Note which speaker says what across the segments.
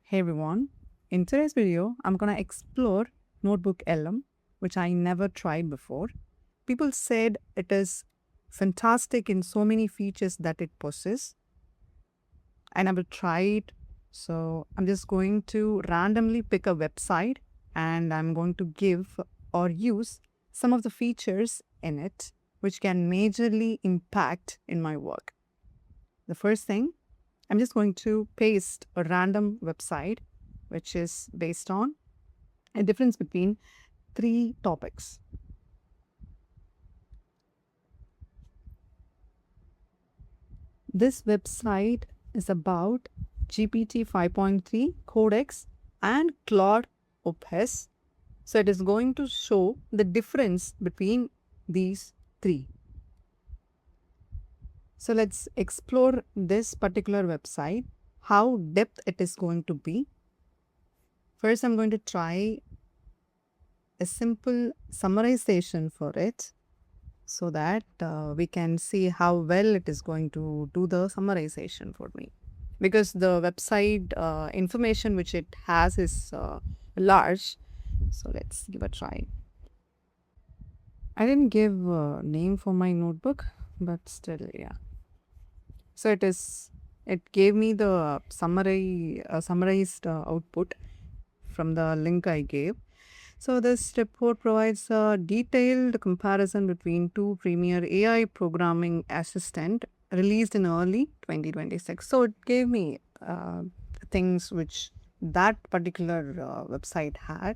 Speaker 1: Hey everyone, in today's video, I'm gonna explore NotebookLM, which I never tried before. People said it is fantastic in so many features that it possesses. I never tried, so I'm just going to randomly pick a website and I'm going to give or use some of the features in it which can majorly impact in my work. The first thing, I'm just going to paste a random website which is based on a difference between three topics. This website is about GPT 5.3 Codex and Claude Opus. So it is going to show the difference between these three. So let's explore this particular website, how depth it is going to be. First, I'm going to try a simple summarization for it so that we can see how well it is going to do the summarization for me. Because the website information which it has is large. So let's give a try. I didn't give a name for my notebook, but still, yeah. So it gave me the summarized output from the link I gave. So this report provides a detailed comparison between two premier AI programming assistant released in early 2026. So it gave me things which that particular website had.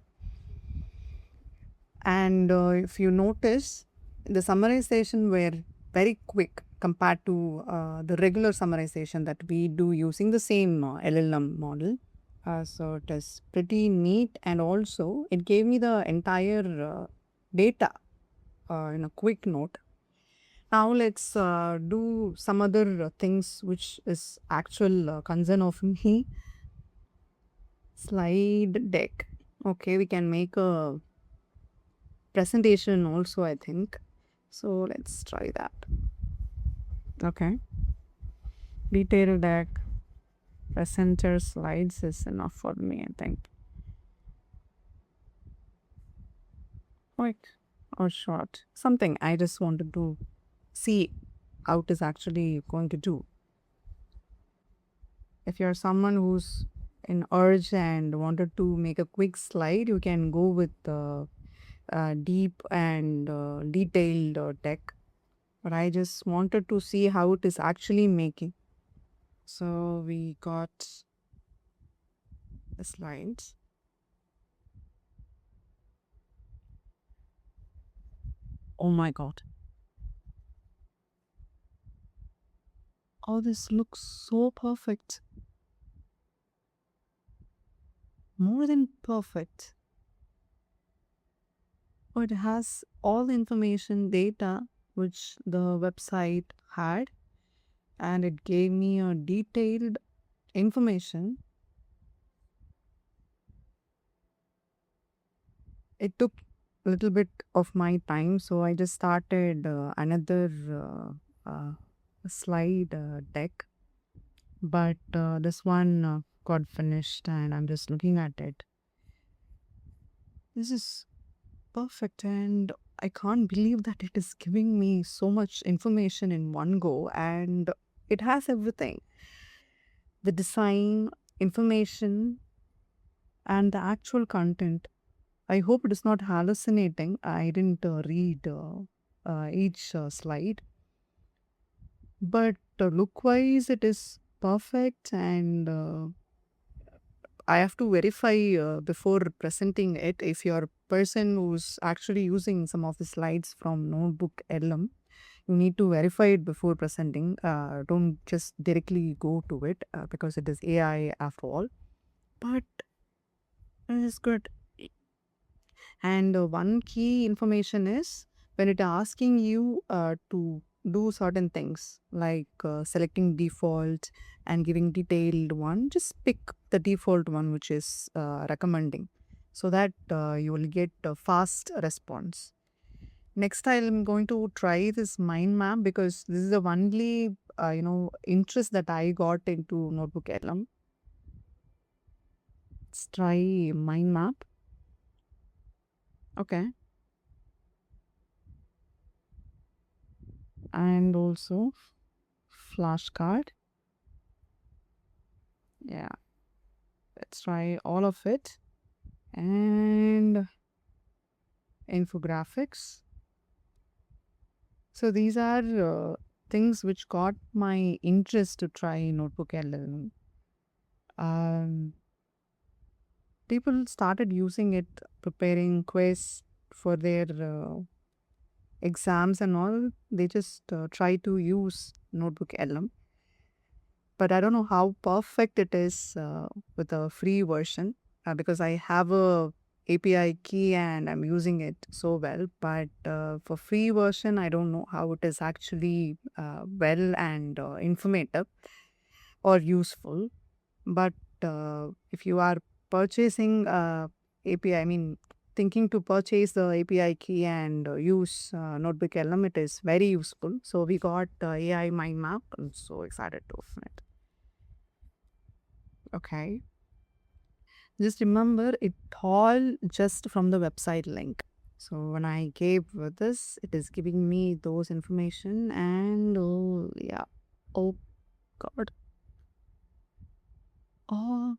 Speaker 1: And if you notice, the summarization were very quick compared to the regular summarization that we do using the same LLM model. So it is pretty neat, and also it gave me the entire data in a quick note. Now let's do some other things which is actual concern of me. Slide deck. Okay, we can make a presentation also, I think. So let's try that. Okay. Detailed deck, presenter slides is enough for me, I think. Quick or short. Something I just wanted to see how it is actually going to do. If you're someone who's in urge and wanted to make a quick slide, you can go with deep and detailed deck. But I just wanted to see how it is actually making. So we got the slides. Oh my god. Oh, this looks so perfect. More than perfect. Oh, it has all the information data which the website had, and it gave me a detailed information. It took a little bit of my time, so I just started another slide deck, but this one got finished and I'm just looking at it. This is perfect, and I can't believe that it is giving me so much information in one go, and it has everything: the design, information, and the actual content. I hope it is not hallucinating. I didn't read each slide, but look wise, it is perfect, and I have to verify before presenting it. If you're a person who's actually using some of the slides from Notebook LM, you need to verify it before presenting. Don't just directly go to it because it is AI after all. But it is good. And one key information is when it asking you to do certain things like selecting default and giving detailed one, just pick the default one which is recommending so that you will get a fast response. Next, I'm going to try this mind map because this is the only interest that I got into Notebook LM. Let's try mind map. Okay. And also flashcard. Yeah. Let's try all of it. And infographics. So these are things which got my interest to try Notebook LM. Um, People started using it preparing quiz for their exams and all. They just try to use Notebook LM. But I don't know how perfect it is with a free version because I have a API key and I'm using it so well. But for free version, I don't know how it is actually well and informative or useful. But if you are purchasing API, I mean, thinking to purchase the API key and use Notebook LM, it is very useful. So we got AI mind map. I'm so excited to open it. Okay. Just remember it all just from the website link. So when I gave this, it is giving me those information and oh yeah. Oh God. Oh,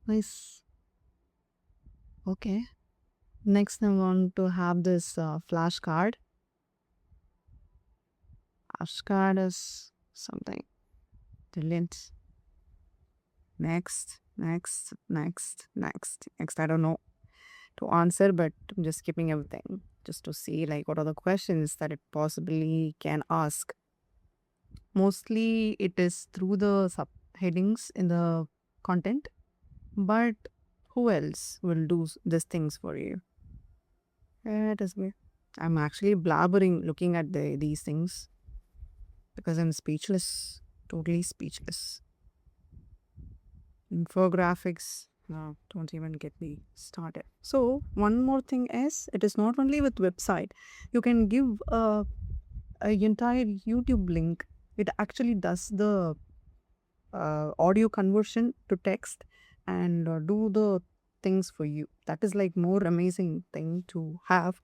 Speaker 1: nice. Okay. Next, I want to have this flashcard. Flashcard is something brilliant. Next. I don't know to answer, but I'm just skipping everything just to see like what are the questions that it possibly can ask. Mostly it is through the subheadings in the content, but who else will do these things for you? It is me. I'm actually blabbering looking at these things because I'm speechless, totally speechless. Infographics, no, don't even get me started. So one more thing is, it is not only with website. You can give a entire YouTube link. It actually does the audio conversion to text and do the things for you. That is like more amazing thing to have.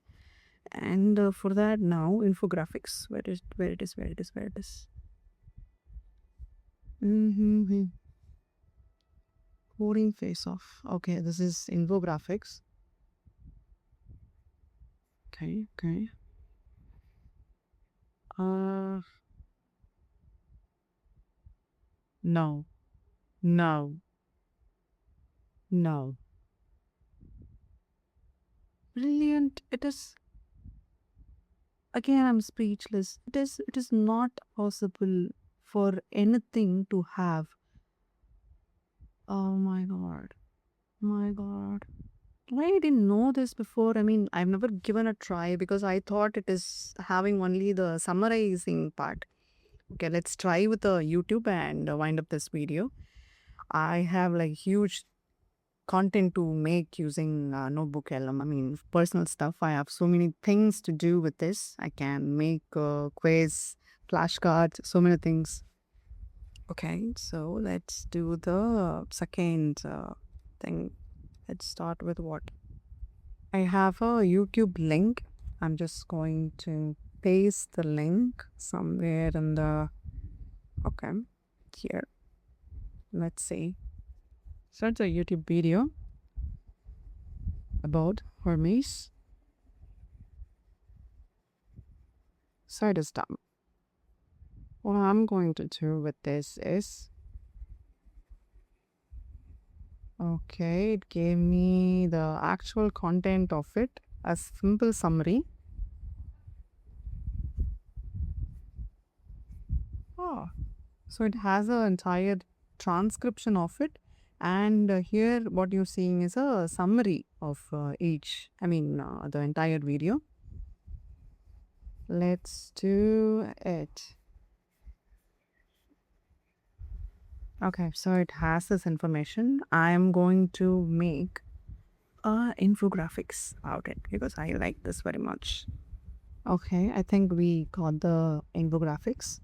Speaker 1: And for that now infographics, where it is. Mm-hmm. Coding face off. Okay, this is infographics. Okay. Uh, no, no, no. Brilliant. It is, again, I'm speechless. It is not possible for anything to have. Oh my God. My God. I didn't know this before. I mean, I've never given a try because I thought it is having only the summarizing part. Okay, let's try with the YouTube and wind up this video. I have like huge content to make using NotebookLM. I mean, personal stuff. I have so many things to do with this. I can make quiz, flashcards, so many things. Okay, so let's do the second thing. Let's start with what? I have a YouTube link. I'm just going to paste the link somewhere in the, okay, here. Let's see. So it's a YouTube video about Hermes. So it is done. What I'm going to do with this is, okay, it gave me the actual content of it, a simple summary. Oh, so it has an entire transcription of it. And here what you're seeing is a summary of the entire video. Let's do it. Okay, so it has this information. I'm going to make infographics out it because I like this very much. Okay, I think we got the infographics.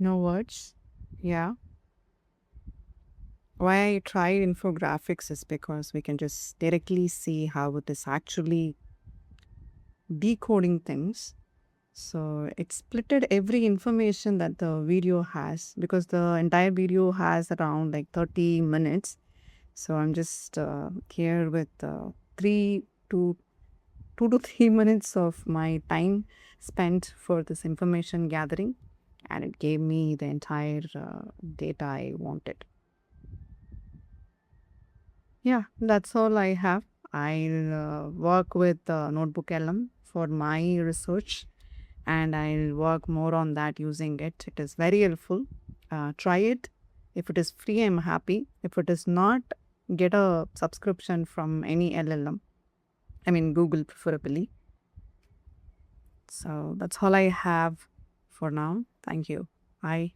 Speaker 1: No words. Yeah. Why I tried infographics is because we can just directly see how it is actually decoding things. So it splitted every information that the video has, because the entire video has around like 30 minutes. So I'm just here with three to 2 to 3 minutes of my time spent for this information gathering, and it gave me the entire data I wanted. Yeah, that's all I have. I'll work with NotebookLM for my research, and I'll work more on that using it. It is very helpful. Try it. If it is free, I'm happy. If it is not, get a subscription from any LLM. I mean, Google preferably. So that's all I have for now. Thank you. Bye.